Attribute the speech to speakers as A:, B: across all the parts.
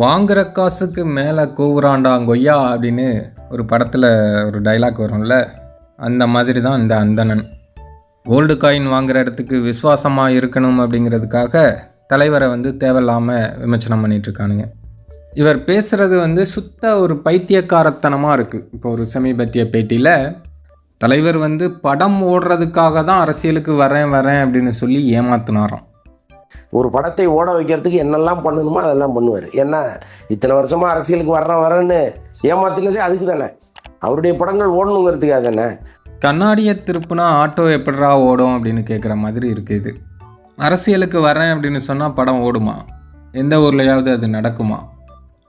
A: வாங்குற காசுக்கு மேலே கூவுறாண்டா கொய்யா அப்படின்னு ஒரு படத்தில் ஒரு டைலாக் வரும்ல, அந்த மாதிரி தான் இந்த அந்தணன். கோல்டு காயின் வாங்குகிற இடத்துக்கு விசுவாசமாக இருக்கணும் அப்படிங்கிறதுக்காக தலைவரை தேவையில்லாமல் விமர்சனம் பண்ணிகிட்ருக்கானுங்க. இவர் பேசுகிறது சுத்த ஒரு பைத்தியக்காரத்தனமாக இருக்குது. இப்போ ஒரு சமீபத்திய பேட்டியில் தலைவர் படம் ஓடுறதுக்காக தான் அரசியலுக்கு வரேன் அப்படின்னு சொல்லி ஏமாத்தினாராம்.
B: ஒரு படத்தை ஓட வைக்கிறதுக்கு என்னெல்லாம் பண்ணணுமோ அதெல்லாம் பண்ணுவார். ஏன்னா இத்தனை வருஷமாக அரசியலுக்கு வரேன்னு ஏமாத்தினதே அதுக்கு தானே, அவருடைய படங்கள் ஓடணுங்கிறதுக்காக தானே.
A: கண்ணாடியை திருப்புனா ஆட்டோ எப்படிரா ஓடும் அப்படின்னு கேட்குற மாதிரி இருக்குது இது. அரசியலுக்கு வரேன் அப்படின்னு சொன்னால் படம் ஓடுமா? எந்த ஊர்லையாவது அது நடக்குமா?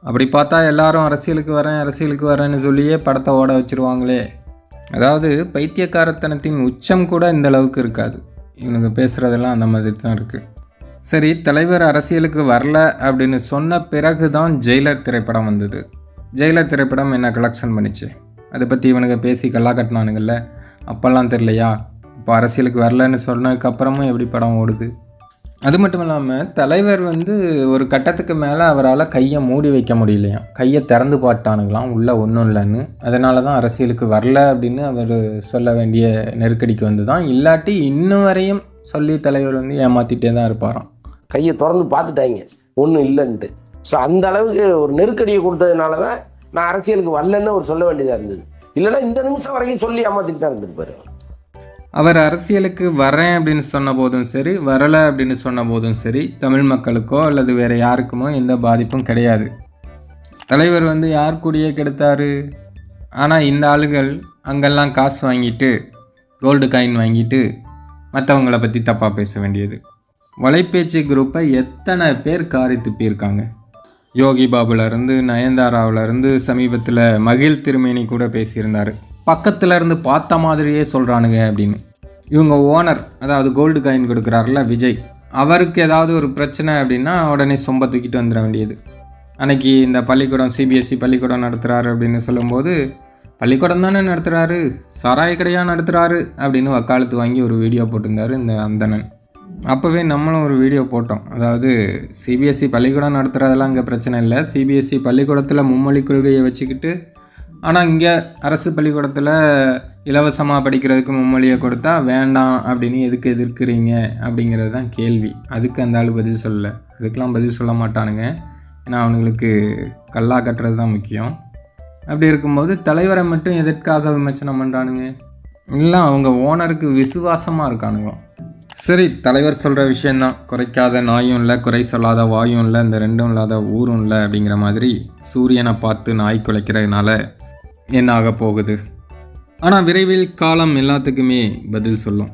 A: அப்படி பார்த்தா எல்லாரும் அரசியலுக்கு வரேன்னு சொல்லியே படத்தை ஓட வச்சுருவாங்களே. அதாவது பைத்தியக்காரத்தனத்தின் உச்சம் கூட இந்த அளவுக்கு இருக்காது. இவனுங்க பேசுகிறதெல்லாம் அந்த மாதிரி தான் இருக்குது. சரி, தலைவர் அரசியலுக்கு வரல அப்படின்னு சொன்ன பிறகு தான் ஜெயிலர் திரைப்படம் வந்தது. ஜெயிலர் திரைப்படம் என்ன கலெக்ஷன் பண்ணிச்சு, அதை பற்றி இவனுங்க பேசி கல்லா கட்டினானுங்கள்ல, அப்போல்லாம் தெரியலையா? இப்போ அரசியலுக்கு வரலன்னு சொன்னதுக்கப்புறமும் எப்படி படம் ஓடுது? அது மட்டும் இல்லாமல் தலைவர் ஒரு கட்டத்துக்கு மேலே அவரால் கையை மூடி வைக்க முடியலையாம். கையை திறந்து பாட்டானுங்களாம், உள்ளே ஒன்றும் இல்லைன்னு. அதனால தான் அரசியலுக்கு வரல அப்படின்னு அவர் சொல்ல வேண்டிய நெருக்கடிக்கு வந்து தான். இல்லாட்டி இன்னும் வரையும் சொல்லி தலைவர் ஏமாற்றிட்டே தான் இருப்பாராம்.
B: கையை திறந்து பார்த்துட்டாங்க, ஒன்றும் இல்லைன்ட்டு. ஸோ அந்த அளவுக்கு ஒரு நெருக்கடியை கொடுத்ததுனால தான் நான் அரசியலுக்கு வரலன்னு அவர் சொல்ல வேண்டியதாக இருந்தது. இல்லைன்னா இந்த நிமிஷம் வரைக்கும் சொல்லி ஏமாற்றிட்டு தான் இருந்திருப்பார்.
A: அவர் அரசியலுக்கு வரேன் அப்படின்னு சொன்ன போதும் சரி, வரலை அப்படின்னு சொன்ன போதும் சரி, தமிழ் மக்களுக்கோ அல்லது வேறு யாருக்குமோ எந்த பாதிப்பும் கிடையாது. தலைவர் யார் கூடயே கெடுத்தார். ஆனால் இந்த ஆளுகள் அங்கெல்லாம் காசு வாங்கிட்டு, கோல்டு காயின் வாங்கிட்டு மற்றவங்களை பற்றி தப்பாக பேச வேண்டியது. வலைப்பேச்சு குரூப்பை எத்தனை பேர் காரி துப்பியிருக்காங்க. யோகி பாபுலேருந்து நயன்தாராவிலேருந்து சமீபத்தில் மகிழ் திருமேனி கூட பேசியிருந்தார். பக்கத்தில் இருந்து பார்த்த மாதிரியே சொல்கிறானுங்க அப்படின்னு. இவங்க ஓனர், அதாவது கோல்டு காயின் கொடுக்குறாருல விஜய், அவருக்கு ஏதாவது ஒரு பிரச்சனை அப்படின்னா உடனே சொம்ப தூக்கிட்டு வந்துட வேண்டியது. அன்றைக்கி இந்த பள்ளிக்கூடம் சிபிஎஸ்சி பள்ளிக்கூடம் நடத்துகிறாரு அப்படின்னு சொல்லும்போது, பள்ளிக்கூடம் தானே நடத்துகிறாரு, சாராய கடையாக நடத்துகிறாரு அப்படின்னு வக்காலத்து வாங்கி ஒரு வீடியோ போட்டிருந்தார் இந்த அந்தணன். அப்போவே நம்மளும் ஒரு வீடியோ போட்டோம். அதாவது சிபிஎஸ்சி பள்ளிக்கூடம் நடத்துகிறதெல்லாம் இங்கே பிரச்சனை இல்லை. சிபிஎஸ்சி பள்ளிக்கூடத்தில் மும்மொழி கொள்கையை வச்சுக்கிட்டு, ஆனால் இங்கே அரசு பள்ளிக்கூடத்தில் இலவசமாக படிக்கிறதுக்கு மும்மொழியை கொடுத்தா வேண்டாம் அப்படின்னு எதுக்கு எதிர்க்கிறீங்க அப்படிங்கிறது தான் கேள்வி. அதுக்கு அந்த ஆள் பதில் சொல்லலை. அதுக்கெலாம் பதில் சொல்ல மாட்டானுங்க. ஏன்னா அவனுங்களுக்கு கல்லா கட்டுறது தான் முக்கியம். அப்படி இருக்கும்போது தலைவரை மட்டும் எதற்காக விமர்சனம் பண்ணுறானுங்க? இல்லை, அவங்க ஓனருக்கு விசுவாசமாக இருக்கானுங்களாம். சரி, தலைவர் சொல்கிற விஷயந்தான், குறைக்காத நாயும் இல்லை, குறை சொல்லாத வாயும் இல்லை, இந்த ரெண்டும் இல்லாத ஊரும் இல்லை அப்படிங்கிற மாதிரி சூரியனை பார்த்து நாய் குலைக்கிறதுனால என்ன ஆக போகுது? ஆனால் விரைவில் காலம் எல்லாத்துக்குமே பதில் சொல்லும்.